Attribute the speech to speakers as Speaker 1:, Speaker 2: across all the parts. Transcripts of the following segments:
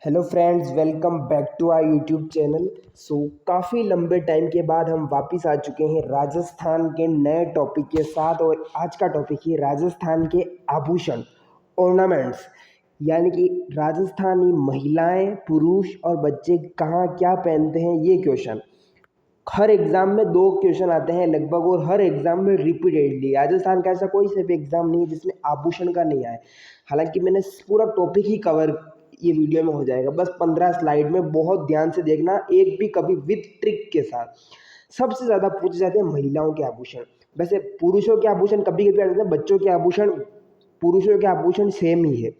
Speaker 1: Hello friends, welcome back to our YouTube channel. काफ़ी लंबे time के बाद हम वापस आ चुके हैं राजस्थान के नए टॉपिक के साथ। और आज का टॉपिक है राजस्थान के आभूषण, ऑर्नामेंट्स। यानी कि राजस्थानी महिलाएं, पुरुष और बच्चे कहाँ क्या पहनते हैं, ये क्वेश्चन हर एग्ज़ाम में 2 क्वेश्चन आते हैं लगभग, और हर एग्ज़ाम में रिपीटेडली। राजस्थान का ऐसा कोई सा भी एग्ज़ाम नहीं है जिसमें आभूषण का नहीं आए। हालांकि मैंने पूरा टॉपिक ही कवर ये वीडियो में हो जाएगा, बस 15 स्लाइड में, बहुत ध्यान से देखना, एक भी कभी विद ट्रिक के साथ। सबसे ज़्यादा पूछे जाते हैं महिलाओं के आभूषण। वैसे पुरुषों के आभूषण कभी कभी आ जाते हैं, बच्चों के आभूषण पुरुषों के आभूषण सेम ही है।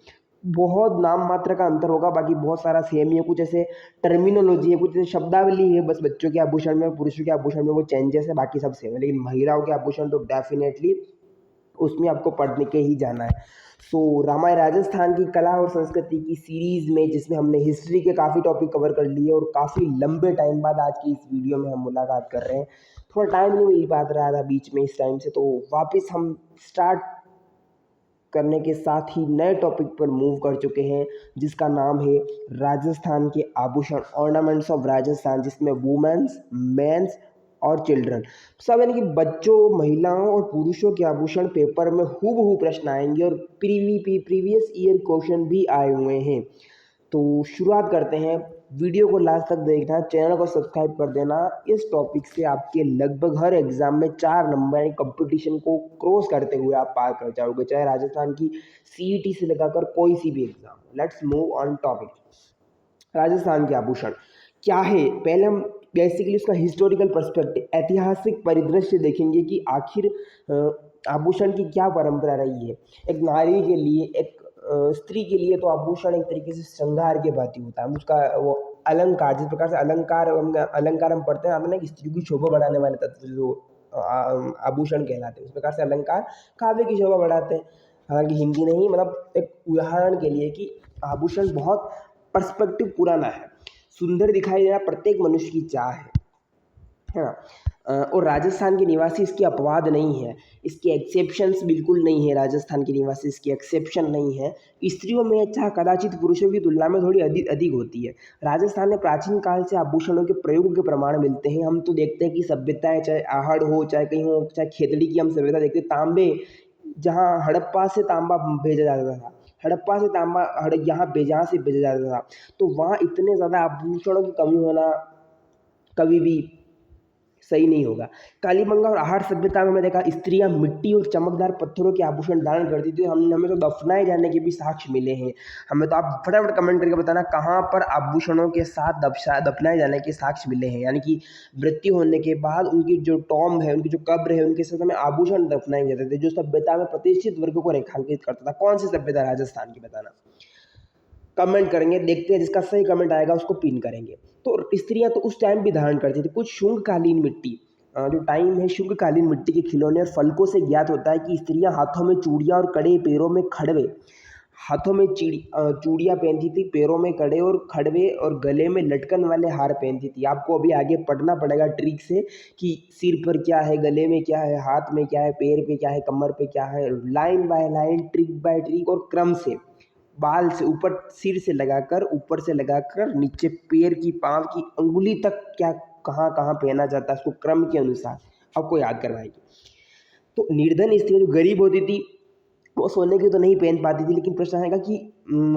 Speaker 1: बहुत नाम मात्र का अंतर होगा, बाकी बहुत सारा सेम ही है। कुछ ऐसे टर्मिनोलॉजी है, कुछ ऐसे शब्दावली है, बस बच्चों के आभूषण में पुरुषों के आभूषण में वो चेंजेस है, बाकी सब सेम है। लेकिन महिलाओं के आभूषण तो डेफिनेटली उसमें आपको पढ़ने के ही जाना है। रामायण राजस्थान की कला और संस्कृति की सीरीज में, जिसमें हमने हिस्ट्री के काफ़ी टॉपिक कवर कर लिए, और काफ़ी लंबे टाइम बाद आज की इस वीडियो में हम मुलाकात कर रहे हैं। थोड़ा टाइम नहीं मिल पाता रहा था बीच में इस टाइम से, तो वापस हम स्टार्ट करने के साथ ही नए टॉपिक पर मूव कर चुके हैं, जिसका नाम है राजस्थान के आभूषण, ऑर्नामेंट्स ऑफ राजस्थान, जिसमें वुमेन्स, मेंस और चिल्ड्रन सब, यानी कि बच्चों, महिलाओं और पुरुषों के आभूषण पेपर में हूबहू प्रश्न आएंगे, और प्रीवियस ईयर क्वेश्चन भी आए हुए हैं। तो शुरुआत करते हैं। वीडियो को लास्ट तक देखना, चैनल को सब्सक्राइब कर देना। इस टॉपिक से आपके लगभग हर एग्जाम में 4 नंबर कंपटीशन को क्रॉस करते हुए आप पार कर जाओगे, चाहे राजस्थान की सीईटी से लगाकर कोई सी भी exam. Let's move on topic. Rajasthan के आभूषण क्या है, पहले हम बेसिकली उसका हिस्टोरिकल पर्सपेक्टिव, ऐतिहासिक परिदृश्य देखेंगे कि आखिर आभूषण की क्या परंपरा रही है। एक नारी के लिए, एक स्त्री के लिए तो आभूषण एक तरीके से श्रृंगार के भांति होता है। उसका वो अलंकार, जिस प्रकार से अलंकार हम पढ़ते हैं, हमने स्त्री की शोभा बढ़ाने वाले तत्व जो आभूषण कहलाते हैं, उस प्रकार से अलंकार काव्य की शोभा बढ़ाते हैं। हालांकि हिंदी नहीं, मतलब एक उदाहरण के लिए कि आभूषण बहुत पर्सपेक्टिव पुराना है। सुंदर दिखाई देना प्रत्येक मनुष्य की चाह है ना। और राजस्थान के निवासी इसकी अपवाद नहीं है, इसके एक्सेप्शंस बिल्कुल नहीं है। राजस्थान के निवासी इसकी एक्सेप्शन नहीं है। स्त्रियों में चाह कदाचित पुरुषों की तुलना में थोड़ी अधिक अधिक होती है। राजस्थान में प्राचीन काल से आभूषणों के प्रयोग के प्रमाण मिलते हैं। हम तो देखते हैं कि सभ्यताएं, चाहे आहड़ हो, चाहे कहीं हो, चाहे खेतड़ी की हम सभ्यता देखते हैं, तांबे, जहाँ हड़प्पा से तांबा भेजा जाता था, हड़प्पा से तांबा यहाँ जहाँ से भेजा जाता था, तो वहाँ इतने ज़्यादा आभूषणों की कमी होना कभी भी सही नहीं होगा। कालीबंगा और आहड़ सभ्यता में मैं देखा स्त्रियां मिट्टी और चमकदार पत्थरों के आभूषण धारण करती थी। हमें तो दफनाए जाने के भी साक्ष्य मिले हैं। हमें तो, आप फटाफट कमेंट करके बताना कहाँ पर आभूषणों के साथ दफनाए जाने के साक्ष्य मिले हैं। यानी कि मृत्यु होने के बाद उनकी जो टॉम है, उनकी जो कब्र है, उनके साथ हमें आभूषण दफनाए जाते थे, जो सभ्यता में प्रतिष्ठित वर्ग को रेखांकित करता था। कौन सी सभ्यता? राजस्थान की, बताना। कमेंट करेंगे, देखते हैं जिसका सही कमेंट आएगा उसको पिन करेंगे। तो स्त्रियां तो उस टाइम भी धारण करती थी कुछ शुंगकालीन मिट्टी, जो टाइम है शुंगकालीन मिट्टी के खिलौने और फलकों से ज्ञात होता है कि स्त्रियां हाथों में चूड़ियां और कड़े, पैरों में खड़वे, हाथों में चूड़ियां पहनती थी, पैरों में कड़े और खड़वे, और गले में लटकन वाले हार पहनती थी। आपको अभी आगे पढ़ना पड़ेगा ट्रिक से कि सिर पर क्या है, गले में क्या है, हाथ में क्या है, पैर पे क्या है, कमर पे क्या है, line by line, trick bye trick, और क्रम से, बाल से ऊपर, सिर से लगाकर, ऊपर से लगाकर नीचे पैर की, पांव की अंगुली तक क्या कहाँ कहाँ पहना जाता है, उसको क्रम के अनुसार आपको याद करवाएगी। तो निर्धन स्त्री जो गरीब होती थी, वो सोने की तो नहीं पहन पाती थी। लेकिन प्रश्न आएगा कि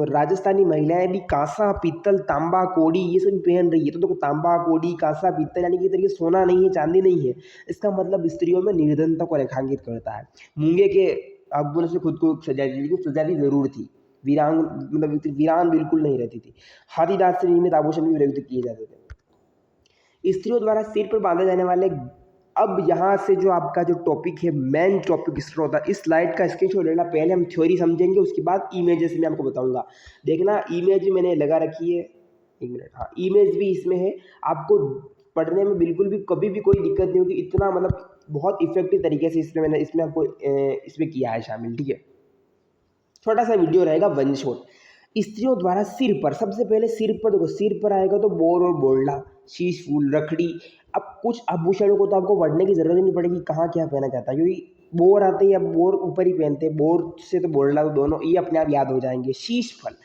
Speaker 1: राजस्थानी महिलाएं भी कांसा, पीतल, तांबा, कोड़ी ये सब पहन रही है। तो देखो, तांबा, कोड़ी, कांसा, पीतल, यानी कि तरीके सोना नहीं है, चांदी नहीं है। इसका मतलब स्त्रियों में निर्धनता को रेखांकित करता है। मूंगे के आभूषण से खुद को सजाती, लेकिन सजाती जरूर थी। वीरांग, मतलब वीरान बिल्कुल नहीं रहती थी। हाथी दांत से निर्मित आभूषण भी प्रयुक्त किए जाते थे। स्त्रियों द्वारा सिर पर बांधे जाने वाले, अब यहाँ से जो आपका जो टॉपिक है, मेन टॉपिक स्टार्ट होता है। इस स्लाइड का स्क्रीनशॉट लेना। पहले हम थ्योरी समझेंगे, उसके बाद इमेजेस में आपको बताऊंगा। देखना, इमेज मैंने लगा रखी है, एक मिनट, हाँ, इमेज भी इसमें है। आपको पढ़ने में बिल्कुल भी कभी भी कोई दिक्कत नहीं होगी। इतना मतलब बहुत इफेक्टिव तरीके से इसमें मैंने आपको इसमें किया है शामिल, ठीक है। छोटा सा वीडियो रहेगा, वन शॉट। स्त्रियों द्वारा सिर पर, सबसे पहले सिर पर देखो, सिर पर आएगा तो बोर और बोल्डा, शीश फूल, रखड़ी। अब कुछ आभूषणों को तो आपको पढ़ने की जरूरत ही नहीं पड़ेगी कहाँ क्या पहना जाता है, क्योंकि बोर आते ही, अब बोर ऊपर ही पहनते हैं, बोर से तो बोल्डा, तो दोनों ये अपने आप याद हो जाएंगे। शीश फल,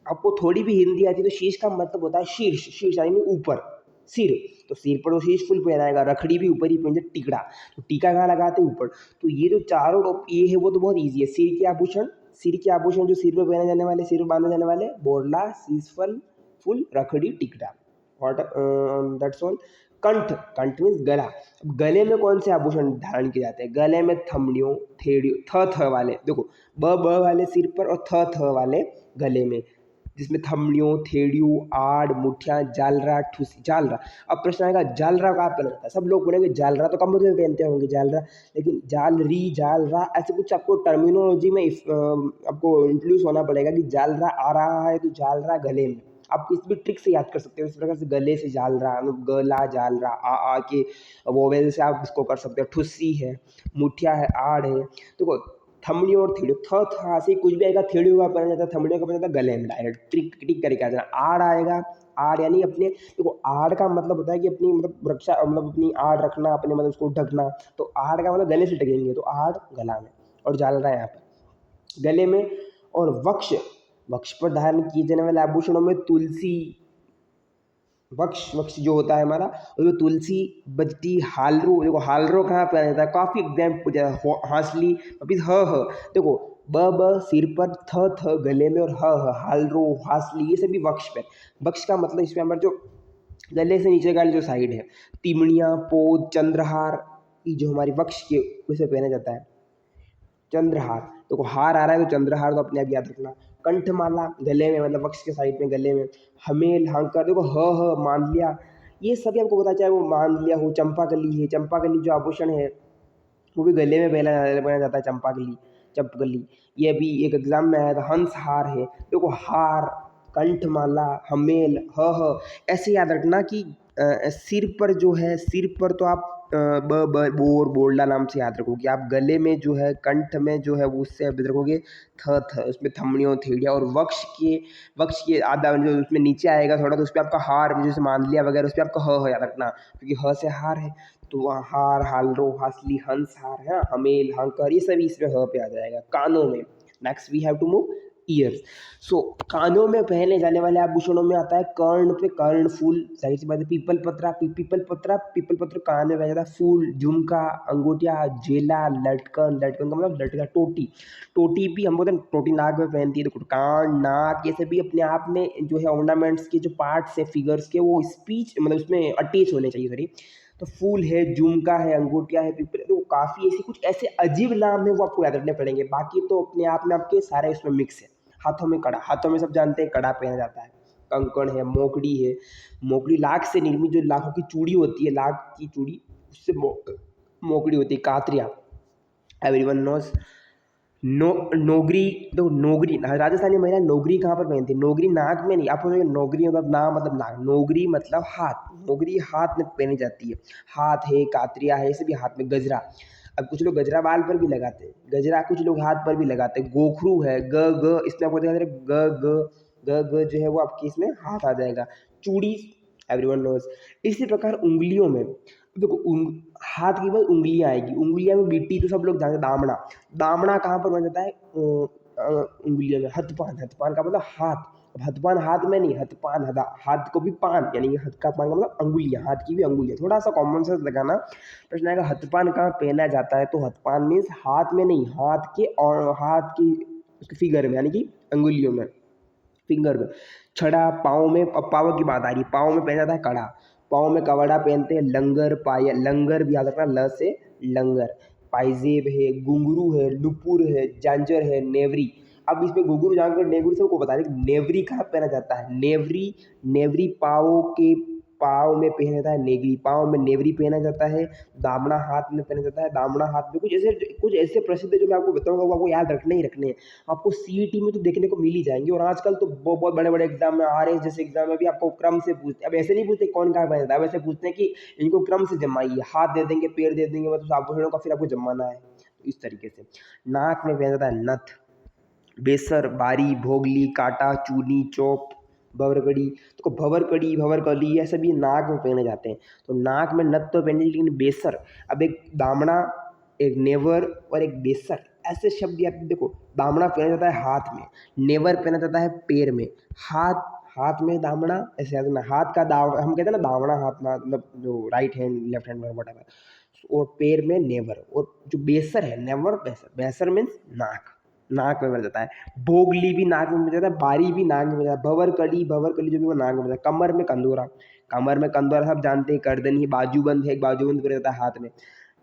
Speaker 1: आपको थोड़ी भी हिंदी आती है तो शीश का मतलब होता है शीर्ष, शीर्ष यानी ऊपर, सिर। तो सिर पर तो शीश फुल पहनाएगा, रखड़ी भी ऊपर ही पहनते, टिकड़ा, तो टीका कहाँ लगाते हैं ऊपर। तो ये जो चारों ये है वो तो बहुत ईजी है। सिर के आभूषण, सिर के आभूषण जो सिर पे पहने जाने वाले, सिर पे बांधे जाने वाले, बोरला, शीशफल, फुल, रखड़ी, टिकड़ा, व्हाट दैट्स ऑल। कंठ, कंठ मीन्स गला। अब गले में कौन से आभूषण धारण किए जाते हैं? गले में थमड़ियों, थेड़ियों, थ वाले, देखो ब वाले सिर पर और थ वाले गले में, जिसमें थमड़ियों, थेड़ियों, आड़, मुठिया, जालरा, ठुसी, जालरा। अब प्रश्न आएगा जालरा कहाँ पहना जाता है? सब लोग बोलेंगे जालरा तो कमर में पहनते होंगे जालरा, लेकिन जालरी, जालरा, ऐसे कुछ आपको टर्मिनोलॉजी में आपको इंट्रोड्यूस होना पड़ेगा कि जालरा आ रहा है तो जालरा गले में। आप किसी भी ट्रिक से याद कर सकते हो, इस प्रकार से गले से जालरा, मतलब गला जालरा, आ के वोवेल से आप इसको कर सकते हो। ठुस्सी है, मुठिया है, आड़ है। देखो थमड़ी और थेड़ियों, थ से कुछ भी आएगा, थेड़ियों का पहना जाता है, थमड़ियों का पहना जाता है गले में डायरेक्ट, ट्रिक ट्रिक करके आ जाना। आड़ आएगा, आड़ यानी अपने, देखो आड़ का मतलब होता है कि अपनी मतलब रक्षा, मतलब अपनी आड़ रखना, अपने मतलब उसको ढकना। तो आड़ का मतलब गले से ढकेंगे, तो आड़ गला में, और जालरा यहाँ पर गले में। और वक्ष, वक्ष पर धारण किए जाने वाले आभूषणों में तुलसी, वक्ष, वक्ष जो होता है हमारा, उसमें तुलसी, बजटी, हालरू, देखो हालरो कहाँ पे आ जाता है, काफ़ी एग्जाम पूछा है। हांसली, वापिस ह, देखो ब सिर पर, थ गले में, और ह हालरो, हासली, ये सभी वक्ष पे। वक्ष का मतलब इसमें हमारा जो गले से नीचे का जो साइड है, तिमड़ियाँ, पोद, चंद्रहार, ये जो हमारी वक्ष के उसे पहना जाता है। चंद्रहार, देखो हार आ रहा है तो चंद्रहार तो अपने आप याद रखना। कंठमाला गले में, मतलब वक्ष के साइड में गले में। हमेल, हांकर, देखो मान लिया, ये सभी आपको पता, चाहे वो मान लिया हो, चंपाकली है, चंपाकली जो आभूषण है वो भी गले में पहना जाता है, चंपाकली, चंपकली। ये अभी एक एग्जाम में आया था। हंस हार है, देखो हार, कंठमाला, हमेल, ऐसे याद रखना कि सिर पर जो है, सिर पर तो आप बोर, बोरला नाम से याद रखोगे। आप गले में जो है, कंठ में जो है वो उससे आप याद रखोगे उसमें थमड़ियों, थेड़िया, और वक्ष के आधा जो उसमें नीचे आएगा थोड़ा, तो उस पर आपका हार, जैसे मान लिया वगैरह, उस पर आपका ह याद रखना, क्योंकि ह से हार है। तो वहाँ हार, हालरो, हासली, हंस हार है, हमेल, हंकर, ये सभी इसमें ह पे आ जाएगा। कानों में, next we have to move ears. So कानों में पहने जाने वाले आभूषणों में आता है कर्ण पे कर्णफूल, जाहिर सी बात है। पीपल पत्रा, पीपल पत्र कान में पहना जाता है। फूल, झुमका, अंगूठिया, जेला, लटकन, लटकन का मतलब लटका, टोटी, टोटी भी हम बोलते हैं, टोटी नाक में पहनती है। तो कान, नाक, ये सभी अपने आप में जो है ऑर्नामेंट्स के जो पार्ट्स है फिगर्स के, वो स्पीच मतलब उसमें अटैच होने चाहिए, सॉरी। तो फूल है, झुमका है, अंगूठिया है, पीपल, तो काफ़ी ऐसे कुछ ऐसे अजीब नाम है वो आपको याद रखने पड़ेंगे। बाकी तो अपने आप में आपके सारे इसमें मिक्स है। हाथों में कड़ा, हाथों में सब जानते हैं कड़ा पहना जाता है। कंकण है, मोकड़ी है, मोकड़ी लाख से निर्मित जो लाखों की चूड़ी होती है, लाख की चूड़ी, उससे मोकड़ी होती है। Katariya, everyone knows. नोगरी, तो नोगरी राजस्थानी महिला नोगरी कहाँ पर पहनती है? नोगरी नाक में नहीं, आप बोलोगे नोगरी मतलब नाम मतलब नाक, नोगरी मतलब हाथ, नोगरी हाथ में पहनी जाती है। हाथ है, कातरिया है, ये सभी हाथ में। गजरा, अब कुछ लोग गजरा बाल पर भी लगाते हैं, गजरा कुछ लोग हाथ पर भी लगाते हैं। गोखरू है, इसमें आपको देखा जो है वो आपकी इसमें हाथ आ जाएगा। चूड़ी, एवरीवन नोज। इसी प्रकार उंगलियों में, देखो हाथ की बाद उंगलियां आएगी, उंगलियां में बीटी तो सब लोग जानते हैं। दामड़ा, दामड़ा कहाँ पर बन जाता है? उंगलियों में। हथपान, हथपान का मतलब हाथ, अब हथपान हाथ में नहीं, हथपान हाथ को भी पान, यानी कि हथ का पान का मतलब अंगुलियां, हाथ की भी अंगुलियां। थोड़ा सा कॉमन सेंस लगाना। प्रश्न आएगा हथपान कहाँ पहना जाता है? तो हथपान मीन्स हाथ में नहीं, हाथ के, और हाथ की फिगर में, यानी कि अंगुलियों में, फिंगर में। छड़ा, पाँव में, अब पाँव की बात आ रही है, पाँव में पहना जाता है कड़ा, पाँव में कवड़ा पहनते हैं। लंगर, पायल, लंगर भी याद रखना, ल से लंगर। पाइजेब है, घुंघरू है, नुपुर है, झांझर है, नेवरी। अब इसमें घुंघरू, झांझर, नेवरी सबको बता दें। नेवरी कहाँ पहना जाता है? नेवरी, नेवरी पाँव में पहना जाता है। नेवरी पाँव में नेवरी पहना जाता है। दामना हाथ में पहना जाता है। दामना हाथ में कुछ ऐसे प्रसिद्ध है जो मैं आपको बताऊंगा, वो आपको याद रखने ही रखने हैं। आपको सीईटी में तो देखने को मिल ही जाएंगे, और आजकल तो बहुत बड़े बड़े एग्जाम में, आरएस जैसे एग्जाम में भी आपको क्रम से पूछते हैं। अब ऐसे नहीं पूछते कौन कहाँ पहनता है, वैसे पूछते हैं कि इनको क्रम से जमाइए, हाथ दे देंगे, पैर दे देंगे, मतलब आभूषणों का फिर आपको जमाना है। तो इस तरीके से नाक में पहना जाता है नथ, बेसर, बारी, भोगली, काटा, चूनी, चौप, भवरकड़ी। तो भवरकड़ी, भवरकली, ये सभी नाक में पहने जाते हैं। तो नाक में नथ तो पहने, लेकिन बेसर, अब एक दामना, एक नेवर और एक बेसर, ऐसे शब्द यार देखो, दामना पहना जाता है हाथ में, नेवर पहना जाता है पैर में, हाथ हाथ में दामना ऐसे याद ना, हाथ का दाव हम कहते हैं ना दामना हाथ ना, मतलब जो right hand left hand what ever, और पैर में नेवर, और जो बेसर है नेवर बेसर, बेसर मीन्स नाक, नाक में बन जाता है, भोगली भी नाक में बन जाता है, बारी भी नाक में बन जाता है, भवर कली जो भी वो नाक में बन जाता है, कमर में कंदूरा, कमर में कंदूरा सब जानते हैं, गर्दनी बाजूबंद है, एक बाजूबंद बन जाता है हाथ में।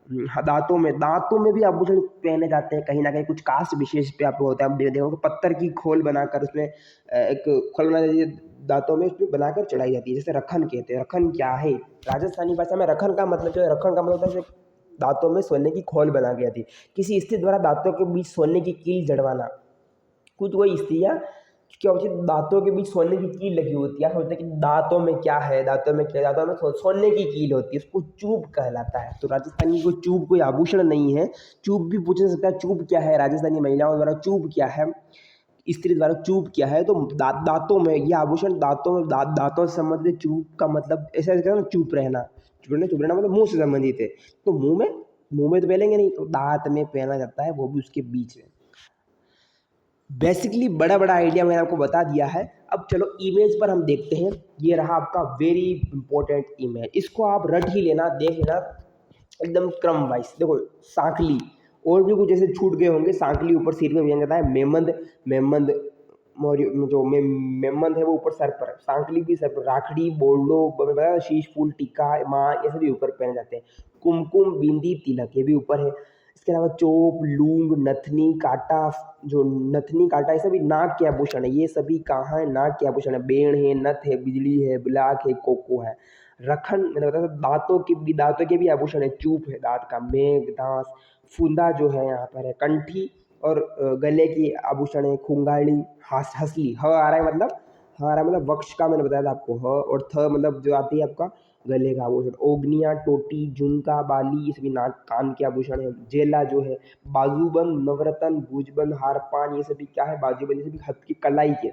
Speaker 1: दांतों में भी आभूषण पहने जाते हैं कहीं ना कहीं, कुछ कास्ट विशेष पे आप होता है, आप देखोगे पत्थर की खोल बनाकर उसमें एक खोल बना जाती है दांतों में, उसमें बनाकर चढ़ाई जाती है, जैसे रखन कहते हैं। रखन क्या है, राजस्थानी भाषा में रखन का मतलब जो है, रखन का मतलब होता है जैसे दांतों में सोने की खोल बना के आती है, किसी स्त्री द्वारा दांतों के बीच सोने की कील जड़वाना। कुछ वही स्त्रियाँ क्या होती है, दांतों के बीच सोने की कील लगी होती है, सोचते हैं कि दांतों में क्या है, दांतों में क्या है, दांतों में सोने की कील होती है, उसको चूब कहलाता है। तो राजस्थानी को चूब कोई आभूषण नहीं है, चूब भी पूछ सकता है, चूब क्या है, राजस्थानी महिलाओं द्वारा चूब क्या है, स्त्री द्वारा चूब क्या है, तो दांतों में ये आभूषण, दांतों में दांतों से संबंधित चूब का मतलब ऐसा कहते हैं चुप रहना, चुप रहना मतलब मुंह से संबंधित है, तो मुंह में तो पहनेंगे नहीं, तो दांत में पहना जाता है, वो भी उसके बीच में। बेसिकली बड़ा बड़ा आइडिया मैंने आपको बता दिया है। अब चलो इमेज पर हम देखते हैं। ये रहा आपका वेरी इंपॉर्टेंट इमेज, इसको आप रट ही लेना, देख लेना एकदम क्रम वाइज। देखो सांकली, और भी कुछ जैसे छूट गए होंगे, सांकली ऊपर सिर पे बन जाता है, मेमंद, मेमंद मौर्य जो मेमंद है वो ऊपर सर पर, सांकली भी सर पर, राखड़ी, बोल्डो, शीश फूल, टीका, माँ, ये सभी ऊपर पहने जाते हैं। कुमकुम, बिंदी, तिलक ये भी ऊपर है। इसके अलावा चोप, लूंग, नथनी, कांटा, जो नथनी कांटा ये सभी नाक के आभूषण है, ये सभी कहाँ है, नाक के आभूषण है। बेण है, नथ है, बिजली है, बिलाक है, कोको है। रखन मैंने बताया था, दांतों के भी आभूषण है, चूप है दांत का, मेघ, दांस, फुंदा जो है यहाँ पर है, कंठी, और गले की आभूषण है, खुंगाड़ी, हंसली, ह आ रहा है मतलब, ह आ रहा है मतलब वक्ष का, मैंने बताया था आपको, ह, और थ मतलब जो आती है आपका गले का आभूषण, ओगनिया, टोटी, झुमका, बाली, ये सभी नाक कान के आभूषण है। जेला जो है, बाजूबंद, नवरत्न, भुजबंद, हारपान, ये सभी क्या है, बाजूबंद, ये सभी हाथ की कलाई के।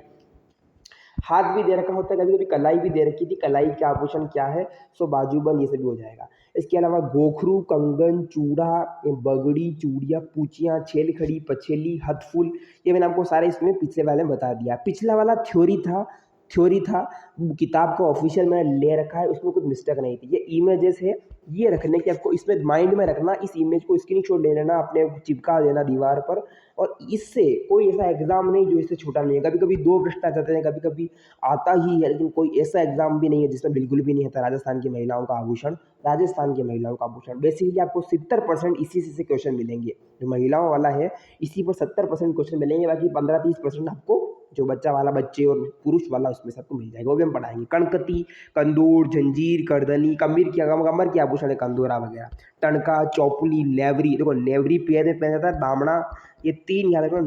Speaker 1: हाथ भी दे रखा होता है, कभी कभी कलाई भी दे रखी थी, कलाई का आभूषण क्या है, सो बाजूबंद, ये सभी हो जाएगा। इसके अलावा गोखरू, कंगन, चूड़ा, बगड़ी, चूड़ियाँ, पूचियाँ, छेल खड़ी, पछेली, हथफुल, ये मैंने आपको सारे इसमें पिछले वाले में बता दिया। पिछला वाला थ्योरी था, किताब का ऑफिशियल मैंने ले रखा है, उसमें कुछ मिस्टेक नहीं थी। ये इमेजेस है, ये रखने की आपको इसमें माइंड में रखना, इस इमेज को स्क्रीनशॉट ले लेना, अपने चिपका देना दीवार पर, और इससे कोई ऐसा एग्जाम नहीं जो इससे छूटा नहीं है। कभी कभी 2 प्रश्न आ जाते हैं, कभी कभी आता ही है, लेकिन कोई ऐसा एग्जाम भी नहीं है जिसमें बिल्कुल भी नहीं आता राजस्थान की महिलाओं का आभूषण। राजस्थान की महिलाओं का आभूषण बेसिकली आपको 70% इसी से क्वेश्चन मिलेंगे, जो महिलाओं वाला है इसी पर 70% क्वेश्चन मिलेंगे, बाकी 15-30% आपको जो बच्चे और पुरुष वाला उसमें से आपको मिल जाएगा, वो भी हम पढ़ाएंगे। कणकती, कंदूर, जंजीर, करदनी, कमर की आभूषण है, कंदूरा वगैरह, टणका, चौपुली, नेवरी, देखो नेवरी पैर में पहना जाता है, दामना, ये 3 याद रखो।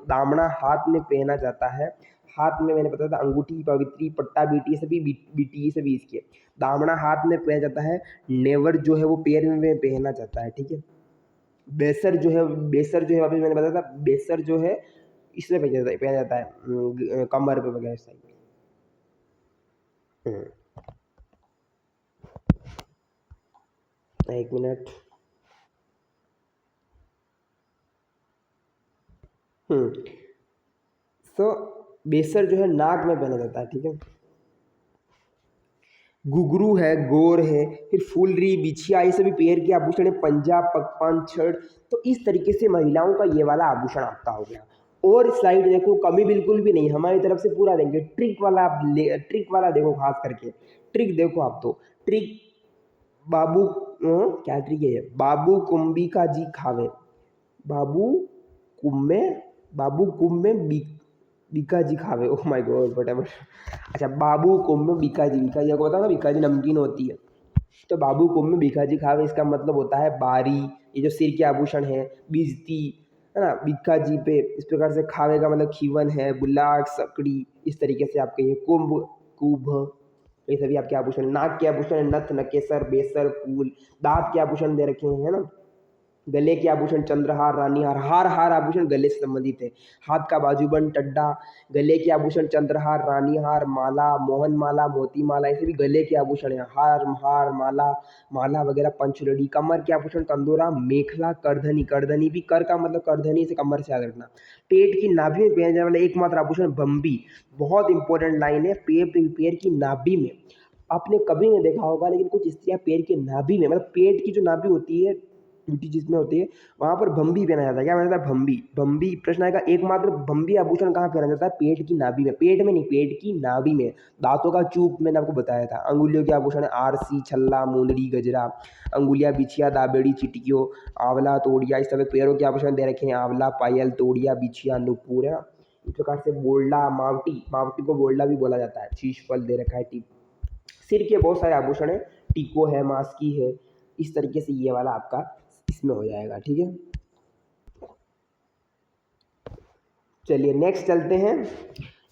Speaker 1: दामना हाथ में पहना जाता है, हाथ में मैंने बताया था, अंगूठी, पवित्री, पट्टा, बीटी, सभी बीटी सभी इसके। दामना हाथ में पहना जाता है, नेवर जो है वो पैर में पहना जाता है, ठीक है। बेसर जो है अभी मैंने बताया था, बेसर जो है इसमें पहना जाता है कमर पे वगैरह साइड। एक मिनट। सो बेसर जो है नाक में पहना जाता है, ठीक है। घुघरू है, गोर है, फिर फुलरी, बिछिया, ये सभी पैर के आभूषण है, पंजा, पगपान, छड़। तो इस तरीके से महिलाओं का ये वाला आभूषण आपका हो गया। और स्लाइड देखो, कमी बिल्कुल भी नहीं, हमारी तरफ से पूरा देंगे। ट्रिक वाला आप ट्रिक वाला देखो, खास करके ट्रिक देखो आप, तो ट्रिक बाबू क्या ट्रिक है ये, बाबू कुंभिका जी खावे, बाबू कुंभ में बाबू कुंभ में बीका जी खावे, ओह माय गॉड वट। अच्छा, बाबू कुंभ में बीका जी आपको पता है ना, बीका जी नमकीन होती है, तो बाबू कुंभ में बीका जी खावे, इसका मतलब होता है बारी, ये जो सिर के आभूषण है, बीजती है ना, बीका जी पे। इस प्रकार से खावे का मतलब खीवन है, बुलाक, सकड़ी, इस तरीके से आपके ये कुंभ, कुभ, ये सभी आपके आभूषण। नाक के आभूषण है, नथ, नकेसर, बेसर, फूल। दांत के आभूषण दे रखे हैं, है ना। गले के आभूषण चंद्रहार, रानीहार, हार हार आभूषण गले से संबंधित है। हाथ का बाजूबंद, टड्डा, गले के आभूषण चंद्रहार, रानीहार, माला, मोहन माला, मोती माला, ऐसे भी गले के आभूषण है। हार हार माला माला वगैरह, पंचलड़ी, कमर के आभूषण कंदोरा, मेखला, करधनी, करधनी भी कर का मतलब करधनी से कमर से याद रखना। पेट की नाभि में पहने जाने वाला एकमात्र आभूषण बम्बी, बहुत इंपॉर्टेंट लाइन है। पैर की नाभि में, आपने कभी नहीं देखा होगा लेकिन कुछ स्त्रियां पैर की नाभि में, मतलब पेट की जो नाभि होती है ड्यूटी जिसमें होती है, वहां पर भम्बी पहना जाता है। क्या पहना जाता है? भम्बी। भम्बी प्रश्न आएगा, एकमात्र भम्बी आभूषण कहाँ पहना जाता है? पेट की नाभि में, पेट में नहीं, पेट की नाभि में। दांतों का चूप मैंने आपको बताया था। अंगुलियों के आभूषण आरसी, छल्ला, मुंदड़ी, गजरा, अंगुलियां, बिछिया, दाबेड़ी, चिटकियों, आंवला, तोड़िया, इस तरह पैरों के आभूषण दे रखे हैं। आंवला, पायल, तोड़िया, बिछिया, नुपुर है। इस प्रकार से बोल्डा, मावटी, मावटी को बोल्डा भी बोला जाता है। शीश फल दे रखा है, टिप। सिर के बहुत सारे आभूषण है, टीको है, मास्की है। इस तरीके से ये वाला आपका इसमें हो जाएगा। ठीक है, चलिए नेक्स्ट चलते हैं।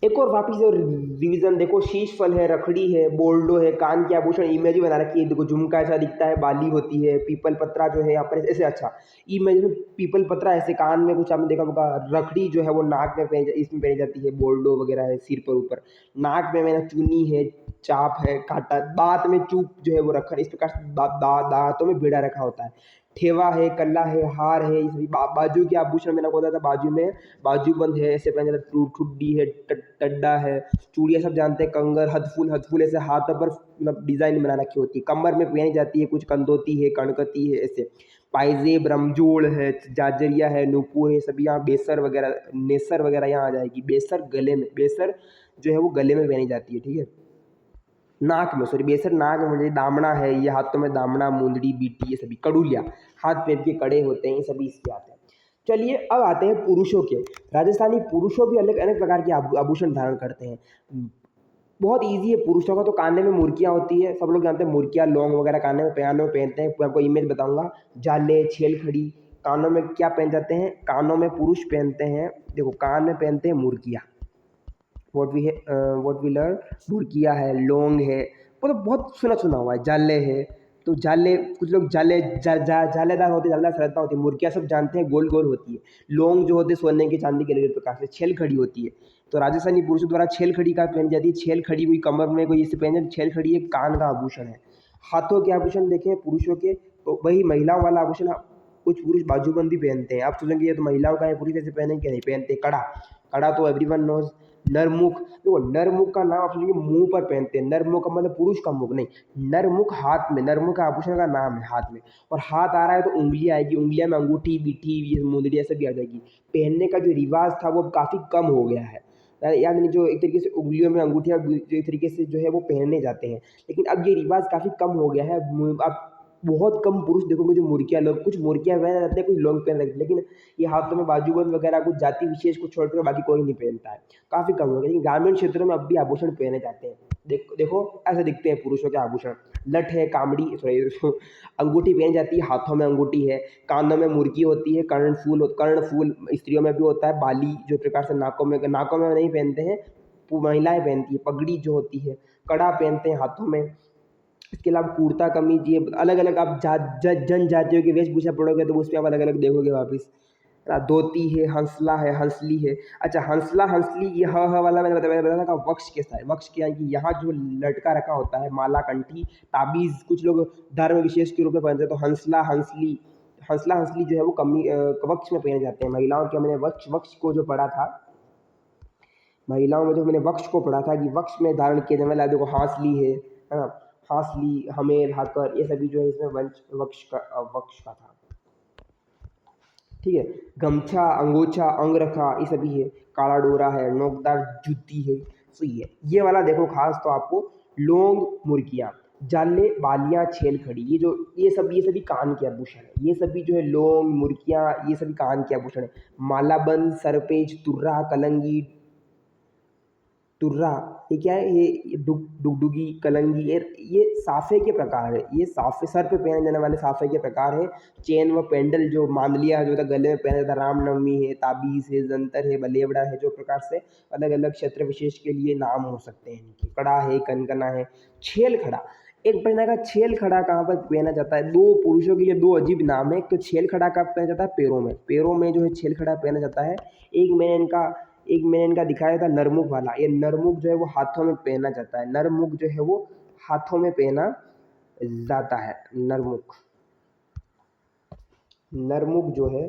Speaker 1: एक और वापिस से रिवीजन देखो, शीश फल है, रखड़ी है, बोल्डो है, कान के आभूषण इमेज भी बना रखी है। देखो झुमका ऐसा दिखता है, बाली होती है, पीपल पत्रा जो है यहाँ पर ऐसे, अच्छा इमेज में पीपल पत्रा ऐसे, कान में कुछ आपने देखा होगा। रखड़ी जो है वो नाक में इसमें पहनी जाती है। बोल्डो वगैरह है सिर पर ऊपर। नाक में मैंने चुनी है, चाप है, कांटा। दांत में चूप जो है वो रखा, इस प्रकार से दांतों में बेड़ा रखा होता है। ठेवा है, कल्ला है, हार है, बाजू के आभूषण मैंने बताया था, बाजू में बाजूबंद है, ऐसे पहने जाता है। ठुड्डी है, टड्डा है, चूड़ियाँ सब जानते हैं, कंगर, हथफुल, हथफुल ऐसे हाथों पर मतलब डिजाइन बना रखी होती है। कमर में पहनी जाती है, कुछ कंदोती है, कणकती है, ऐसे। पाइजेब, रमजोड़ है, जाजरिया है, नूपुर है, सभी यहाँ। बेसर वगैरह, नेसर वगैरह यहाँ आ जाएगी। बेसर गले में, बेसर जो है वो गले में पहनी जाती है। ठीक है, नाक में, सॉरी बेसर नाक में मुझे। दामना है, ये हाथों में दामना, मुंदड़ी, बीटी, ये सभी। कड़ुलिया, हाथ पैर के कड़े होते हैं, ये सभी इसके आते हैं। चलिए अब आते हैं पुरुषों के। राजस्थानी पुरुषों भी अलग अलग प्रकार के आभूषण धारण करते हैं। बहुत इजी है। पुरुषों का तो कान में मुर्कियाँ होती है, सब लोग जानते हैं। मुर्कियाँ, लौंग वगैरह कान में पहनते हैं। मैं आपको इमेज बताऊंगा। जाले, छेल खड़ी। कानों में क्या पहन जाते हैं? कानों में पुरुष पहनते हैं, देखो कान में पहनते हैं मुर्कियाँ। व्हाट वी लर्न, मुर्किया है, लौंग है, मतलब बहुत सुना सुना हुआ है। जाले है, तो जाले, कुछ लोग जाले जालेदार होते हैं, जालेदार सरलता होती है। मुर्किया सब जानते हैं, गोल गोल होती है। लौंग जो होते हैं सोने के चांदी के अलग प्रकार से। छेल खड़ी होती है, तो राजस्थानी पुरुषों द्वारा छेल खड़ी का पहनी जाती है। छेल खड़ी हुई कमर में कोई इसे पहन जाती, छेल खड़ी एक कान का आभूषण है। हाथों के आभूषण देखें पुरुषों के, तो वही महिलाओं वाला आभूषण। कुछ पुरुष बाजूबंदी पहनते हैं, आप सोचेंगे ये तो महिलाओं का है, पुरुष ऐसे पहने क्या? नहीं पहनते। कड़ा, कड़ा तो एवरीवन नोज। नरमुख, देखो नरमुख का नाम आप सोचिए मुंह पर पहनते हैं। नरमुख का मतलब पुरुष का मुख नहीं, नरमुख हाथ में, नरमुख का आभूषण का नाम है हाथ में। और हाथ आ रहा है तो उंगलियां आएगी, उंगलियां में अंगूठी, बिठी, ये मुंदड़ी सब भी आ जाएगी। पहनने का जो रिवाज था वो काफी कम हो गया है। याद नहीं, जो एक तरीके से उंगलियों में अंगूठियां जो एक तरीके से जो है वो पहनने जाते हैं, लेकिन अब ये रिवाज काफी कम हो गया है। आप बहुत कम पुरुष देखोगे जो मुर्कियां, लोग कुछ मुर्कियां पहन जाते हैं, कुछ लोग पहन रखते हैं, लेकिन ये हाथों में बाजूबंद वगैरह कुछ जाति विशेष को छोड़कर बाकी कोई नहीं पहनता है। काफी कम हो गया, लेकिन ग्रामीण क्षेत्रों में अब भी आभूषण पहने जाते हैं। देखो ऐसे दिखते हैं पुरुषों के आभूषण। लठ है, कामड़ी, सॉरी अंगूठी पहनी जाती है, हाथों में अंगूठी है। कानों में मुर्की होती है। कर्णफूल स्त्रियों में भी होता है। बाली जो प्रकार से नाकों में नहीं पहनते हैं, महिलाएं पहनती है। पगड़ी जो होती है, कड़ा पहनते हैं हाथों में। इसके अलावा कुर्ता कमीज, ये अलग अलग आप जनजातियों की वेशभूषा पढ़ोगे तो उस पर आप अलग अलग देखोगे वापिस। धोती है, हंसला है, हंसली है। अच्छा हंसला, हंसली, ये ह वाला मैंने बताया था का वक्ष के साथ, वक्ष के कि यहाँ जो लटका रखा होता है, माला, कंठी, ताबीज, कुछ लोग धर्म विशेष के रूप में पहनते हैं। तो हंसला, हंसली, हंसला हंसली जो है वो वक्ष में पहने जाते हैं। महिलाओं के मैंने वक्ष वक्ष को जो पढ़ा था, महिलाओं में जो मैंने वक्ष को पढ़ा था कि वक्ष में धारण किया जाने वाला, देखो हांसली है ना, हांसली, हमेर, हाकर, ये सभी जो है इसमें वक्ष का था। ठीक है, गमछा, अंगोछा, अंगरखा, ये सभी है। काला डोरा है, नोकदार जूती है। सो ये वाला देखो खास तो आपको। लोंग, मुर्गियाँ, जाले, बालियाँ, छेल खड़ी, ये सभी कान के आभूषण है। ये सभी जो है लोंग, मुर्गियाँ, ये सभी कान के आभूषण है। मालाबंद, सरपेज, तुर्रा, कलंगी, तुर्रा, ये क्या है? ये डुगडुगी, कलंगी, ये साफे के प्रकार है। ये साफे, सर पे पहने जाने वाले साफे के प्रकार है। चेन व पेंडल, जो मांदलिया जो होता है गले में पहना जाता है। रामनवमी है, ताबीज है, जंतर है, बलेवड़ा है, जो प्रकार से अलग अलग क्षेत्र विशेष के लिए नाम हो सकते हैं इनके। कड़ा है, कनकना है। छेल खड़ा, एक प्रश्न आएगा, छेल खड़ा कहाँ पर पहना जाता है? दो पुरुषों के लिए दो अजीब नाम है। एक तो छेल खड़ा कहाँ पहना जाता है? पैरों में, पैरों में जो है छेल खड़ा पहना जाता है। एक मैंने इनका दिखाया था नरमुख वाला, ये नरमुख जो है वो हाथों में पहना जाता है। नरमुख जो है वो हाथों में पहना जाता है। नरमुख, नरमुख जो है,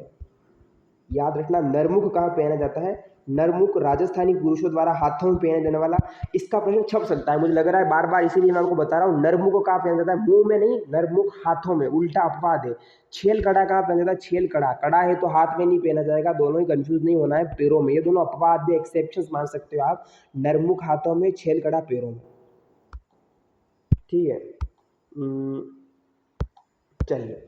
Speaker 1: याद रखना, नरमुख कहाँ पहना जाता है? नरमुख राजस्थानी पुरुषों द्वारा हाथों में पहने जाने वाला, इसका प्रश्न छप सकता है मुझे लग रहा है बार बार, इसीलिए मैं आपको बता रहा हूँ। नरमुख कहाँ पहना जाता है? मुंह में नहीं, नरमुख हाथों में, उल्टा अपवाद है। छेल कड़ा कहाँ पहना जाता है? छेल कड़ा, कड़ा है तो हाथ में नहीं पहना जाएगा, दोनों ही कंफ्यूज नहीं होना है, पैरों में। ये दोनों अपवाद है, एक्सेप्शन मान सकते हो आप। नरमुख हाथों में, छेल कड़ा पैरों में, ठीक है। चलिए,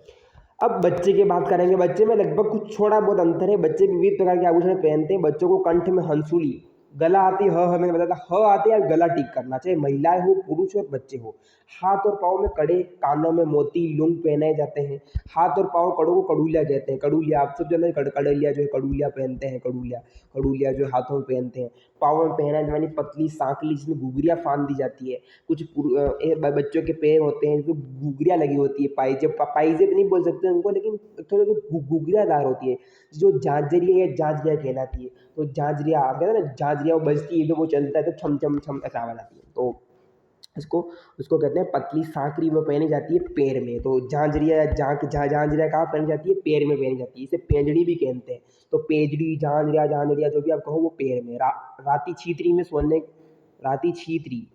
Speaker 1: अब बच्चे की बात करेंगे। बच्चे में लगभग कुछ थोड़ा बहुत अंतर है। बच्चे विविध प्रकार के आभूषण पहनते हैं। बच्चों को कंठ में हंसुली, गला आती ह, हमें बताता ह आती है, गला ठीक करना चाहिए, महिलाएं हो पुरुष और बच्चे हो। हाथ और पाँव में कड़े, कानों में मोती, लुंग पहनाए जाते हैं। हाथ और पाँव, कड़ों को कड़ूलिया कहते हैं। कड़ूलिया आप सब जानते हैं, कड़लिया जो है कड़ूलिया पहनते हैं, कड़ूलिया, कड़ूलिया जो हाथों में पहनते हैं। पाँव में पहनाए जाने वाली पतली सांकली, जिसमें घुघरियाँ फांद दी जाती है। कुछ बच्चों के पैर होते हैं जिसमें घुघरियाँ लगी होती है, पाइजेब, पाइजेब नहीं बोल सकते उनको, लेकिन थोड़ी घुघरियादार होती है, जो झांझरिया या झांझरिया कहलाती है। तो झांझरिया आप कहते हैं ना, झांझरिया वो बजती है, जब वो चलता है तो छम छम छम ऐसा आवाज आती है। तो इसको उसको कहते हैं पतली सांकरी, वो पहनी जाती है पैर में। तो झांझरिया या झांझरिया कहाँ पहनी जाती है? पैर में पहनी जाती है। इसे पेंजड़ी भी कहते हैं। तो पेंजड़ी, झांझरिया, झांझरिया जो भी आप कहो, वो पैर में। राती छीतरी में सोने, राती छीतरी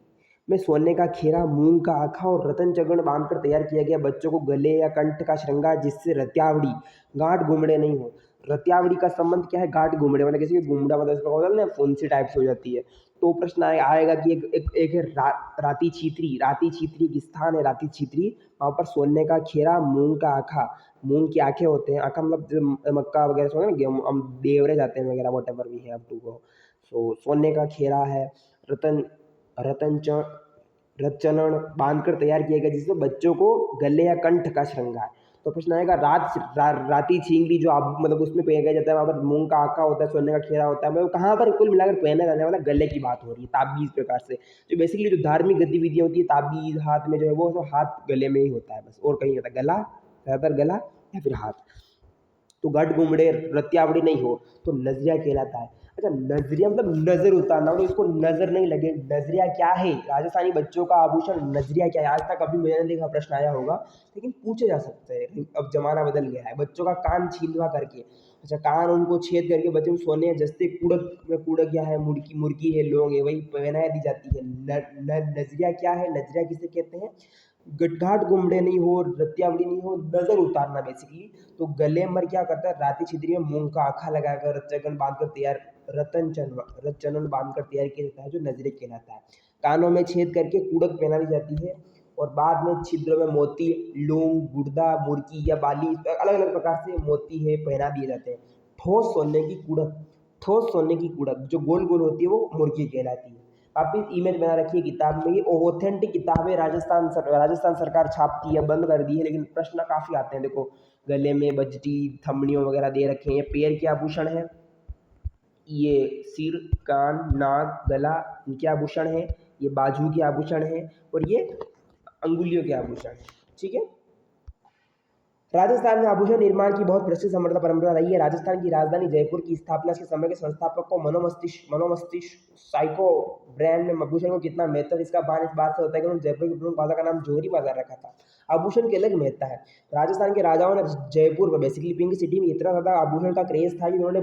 Speaker 1: में सोने का खेरा, मूंग का आखा और रतन चगण बांधकर तैयार किया गया बच्चों को गले या कंठ का श्रृंगार, जिससे रत्यावड़ी, गांठ गुमड़े नहीं हो। रत्यावड़ी का संबंध क्या है? गांठ गुमड़े, मतलब किसी के गुमड़ा, मतलब इसका होता है ना, फुंसी टाइप से हो जाती है। तो प्रश्न आएगा कि एक है राती छीतरी। राती छीतरी एक स्थान है, राती छीतरी, वहाँ पर सोने का खेरा, मूंग का आखा, मूंग की आंखें होते हैं, आखा मतलब जो मक्का वगैरह सोना ना, गेहूं हम देवरे जाते हैं वगैरह, वॉट एवर भी है, अब टू गो। सो सोने का खेरा है। रतन, रतन च रतचलन बांधकर तैयार किया गया, जिससे बच्चों को गले या कंठ का श्रृंगार। तो प्रश्न आएगा, राती छींगरी जो आप मतलब उसमें पहना जाता है, वहाँ पर मूंग का आका होता है, सोने का खेरा होता है, मतलब कहाँ पर कुल मिलाकर पहना जाने वाला गले की बात हो रही है, ताबीज प्रकार से। जो बेसिकली जो धार्मिक गतिविधियाँ होती है, ताबीज हाथ में जो है वो हाथ गले में ही होता है बस, और कहीं नहीं होता। गला, ज़्यादातर गला या फिर हाथ। तो गढ़ गुमड़े, रत्यावड़ी नहीं हो तो नजरिया कहलाता है। अच्छा, नजरिया मतलब नजर उतारना, मतलब इसको नजर नहीं लगे। नजरिया क्या है? राजस्थानी बच्चों का आभूषण नजरिया क्या है? आज तक अभी मैंने देखा प्रश्न आया होगा, लेकिन पूछे जा सकते हैं। अब जमाना बदल गया है। बच्चों का कान छीलवा करके, अच्छा, कान उनको छेद करके बच्चों को सोने जस्ते, कुड़क में, कुड़क क्या है? मुर्गी, मुर्गी है, लोग है, वही पहनाई दी जाती है। नजरिया क्या है? नजरिया किसे कहते हैं? गटघाट गुमड़े नहीं हो, रत्यावड़ी नहीं हो, नजर उतारना बेसिकली। तो गले मर क्या करता है? राती छिद्री में मूंग का आखा लगाकर, रत्चगन बांधकर तैयार, रतचनन बांधकर तैयार किया जाता है, जो नजरे कहलाता है। कानों में छेद करके कुड़क पहना दी जाती है, और बाद में छिद्रों में मोती, लूंग, गुर्दा, मुर्की या बाली, अलग अलग प्रकार से मोती है पहना दिए जाते हैं। ठोस सोने की कुड़क, ठोस सोने की कुड़क जो गोल गोल होती है, वो मुर्गी कहलाती है। वापिस इमेज बना रखी है किताब में। ये ऑथेंटिक किताब है, राजस्थान सरकार छापती है, बंद कर दी है, लेकिन प्रश्न काफ़ी आते हैं। देखो, गले में बजटी, थमड़ियों वगैरह दे रखे हैं। ये पैर के आभूषण है, ये सिर, कान, नाक, गला, इनके आभूषण है। ये बाजू के आभूषण है, और ये अंगुलियों के आभूषण है, ठीक है। राजस्थान में आभूषण निर्माण की बहुत प्रसिद्ध समृद्ध परंपरा रही है। राजस्थान की राजधानी जयपुर की स्थापना के समय के संस्थापक को मनोमस्तिष्क साइको ब्रांड में आभूषण को कितना महत्व है, इसका बात इस बात से होता है कि उन्होंने जयपुर के प्रमुख बाजार का नाम जौहरी बाजार रखा था। आभूषण की अलग महत्ता है। राजस्थान के राजाओं ने जयपुर में, बेसिकली पिंक सिटी में, इतना ज़्यादा आभूषण का क्रेज था कि उन्होंने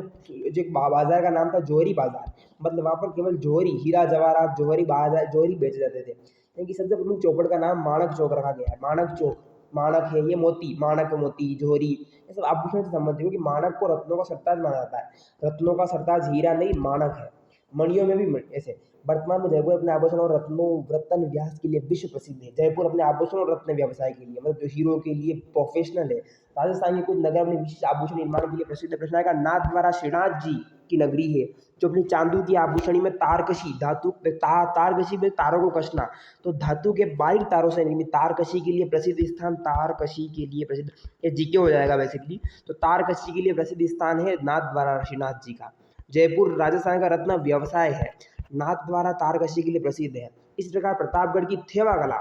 Speaker 1: जो एक बाजार का नाम था जौहरी बाजार, मतलब वहाँ पर केवल जौहरी, हीरा जवाहरात, जौहरी बाजार, जौहरी बेचे जाते थे। इनकी सबसे प्रमुख चौपड़ का नाम माणक चौक रखा गया है। माणक चौक, माणक है ये, मोती, माणक, मोती, जोहरी, ये सब आभूषण से संबंधित है, क्योंकि माणक को रत्नों का सरताज माना जाता है। रत्नों का सरताज हीरा नहीं, माणक है। मणियों में भी ऐसे। वर्तमान में जयपुर अपने आभूषण और रत्नों, रत्न व्यास के लिए विश्व प्रसिद्ध है। जयपुर अपने आभूषण और रत्न व्यवसाय के लिए, मतलब जो हीरो के लिए प्रोफेशनल है। राजस्थान के कुछ नगर अपने विशिष्ट आभूषण निर्माण के लिए प्रसिद्ध है। प्रश्न आएगा, नाथद्वारा श्रीनाथ जी की नगरी है, जो अपनी चांदू की आभूषणी में तारकशी, धातु तारकशी में तारों को कसना, तो धातु के बारीक तारों से निर्मित तारकशी के लिए प्रसिद्ध स्थान, तारकशी के लिए प्रसिद्ध, ये जीके हो जाएगा बेसिकली। तो तारकशी के लिए प्रसिद्ध स्थान है नाथद्वारा ऋषिनाथ जी का। जयपुर राजस्थान का रत्न व्यवसाय है, नाथद्वारा तारकशी के लिए प्रसिद्ध है। इस प्रकार प्रतापगढ़ की थेवा कला,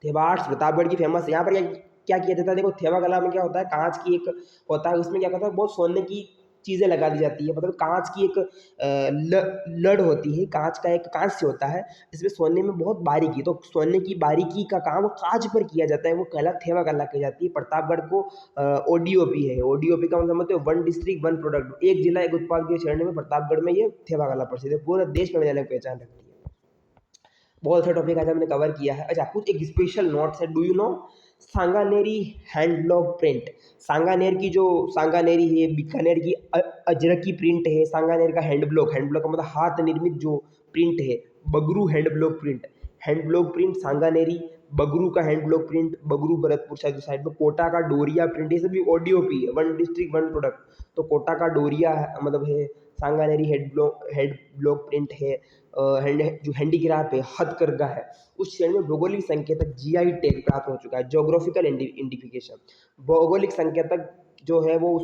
Speaker 1: थेवाड़ प्रतापगढ़ की फेमस है। यहाँ पर क्या क्या किया जाता है, देखो थेवा कला में क्या होता है, कांच की एक होता है, उसमें क्या करता है, बहुत सोने की चीज़ें लगा दी जाती है, मतलब कांच की एक लड़ होती है, कांच का एक कांच से होता है, इसमें सोने में बहुत बारीकी, तो सोने की बारीकी का काम कांच पर किया जाता है, वो कला थेवा कला की जाती है। प्रतापगढ़ को ओडीओपी है, ओडीओपी का मतलब समझते हो, वन डिस्ट्रिक्ट वन प्रोडक्ट, एक जिला एक उत्पाद के श्रेणी में प्रतापगढ़ में ये थेवा कला प्रसिद्ध है, पूरे देश में अलग पहचान रखती है। बहुत अच्छा टॉपिक आज हमने कवर किया है। अच्छा, कुछ एक स्पेशल नोट्स है, do you know Sanganeri hand block print. Sanganer की जो सांगानेरी है, बीकानेर की अजरक की प्रिंट है, सांगानेर का हैंड ब्लॉक का मतलब हाथ निर्मित जो प्रिंट है, Bagru hand block print, hand block print Sanganeri, Bagru का hand block print, Bagru Bharatpur side में, कोटा का डोरिया प्रिंट, ये सभी ओडीओपी है, वन डिस्ट्रिक्ट वन प्रोडक्ट, तो कोटा का डोरिया मतलब है, सांगानेरी हेड ब्लॉक प्रिंट है, हैंड जो हैंडीक्राफ्ट है, हथकरघा है, उस श्रेणी में भौगोलिक संकेतक जीआई टैग प्राप्त हो चुका है, जोग्राफिकल आइडेंटिफिकेशन, भौगोलिक संकेतक जो है वो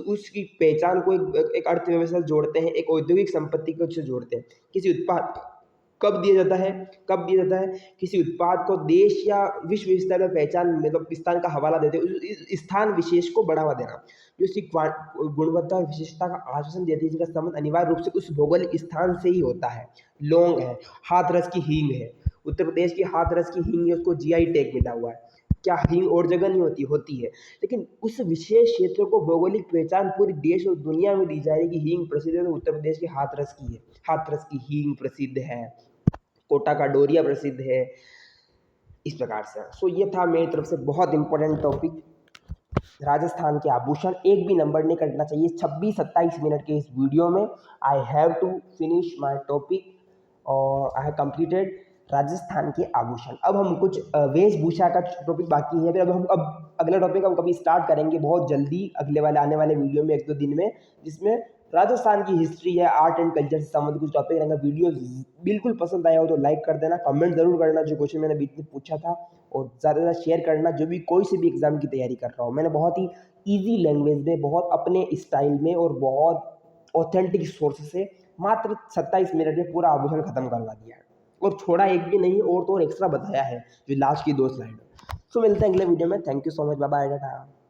Speaker 1: उसकी पहचान को एक अर्थव्यवस्था से जोड़ते हैं, एक औद्योगिक संपत्ति को उससे जोड़ते हैं। किसी उत्पाद कब दिया जाता है, किसी उत्पाद को देश या विश्व स्तर में पहचान, मतलब स्थान का हवाला देते हैं, इस स्थान विशेष को बढ़ावा देना, जो इसकी गुणवत्ता और विशिष्टता का आश्वासन देती है, जिनका संबंध अनिवार्य रूप से उस भौगोलिक स्थान से ही होता है। लौंग है, हाथरस की हींग है, उत्तर प्रदेश की हाथरस की हींग है, उसको जीआई टैग मिला हुआ है। क्या हींग और जगह नहीं होती है, लेकिन उस विशेष क्षेत्र को भौगोलिक पहचान पूरे देश और दुनिया में दी जा रही है कि हींग प्रसिद्ध है, तो उत्तर प्रदेश की हाथरस की है, हाथरस की हींग प्रसिद्ध है, कोटा का डोरिया प्रसिद्ध है, इस प्रकार से। सो ये था मेरी तरफ से बहुत इंपॉर्टेंट टॉपिक, राजस्थान के आभूषण। एक भी नंबर नहीं कटना चाहिए 26-27 मिनट के इस वीडियो में। I have to finish my topic और आई हैव कंप्लीटेड राजस्थान के आभूषण। अब हम कुछ वेशभूषा का टॉपिक बाकी है, फिर अब अगला टॉपिक हम कभी स्टार्ट करेंगे बहुत जल्दी, अगले वाले आने वाले वीडियो में 1-2 दिन में, जिसमें राजस्थान की हिस्ट्री है, आर्ट एंड कल्चर से संबंधित कुछ टॉपिक रहेंगे। वीडियो बिल्कुल पसंद आया हो तो लाइक कर देना, कमेंट जरूर करना जो क्वेश्चन मैंने बीच में पूछा था, और ज़्यादा से ज़्यादा शेयर करना, जो भी कोई से भी एग्जाम की तैयारी कर रहा हूँ। मैंने बहुत ही ईजी लैंग्वेज में, बहुत अपने स्टाइल में और बहुत ऑथेंटिक सोर्स से मात्र 27 मिनट में पूरा आभूषण खत्म करवा दिया है, और छोड़ा एक भी नहीं, और तो और एक्स्ट्रा बताया है जो लास्ट की 2 स्लाइड। सो मिलते हैं अगले वीडियो में। Thank you so much, bye bye, Tata.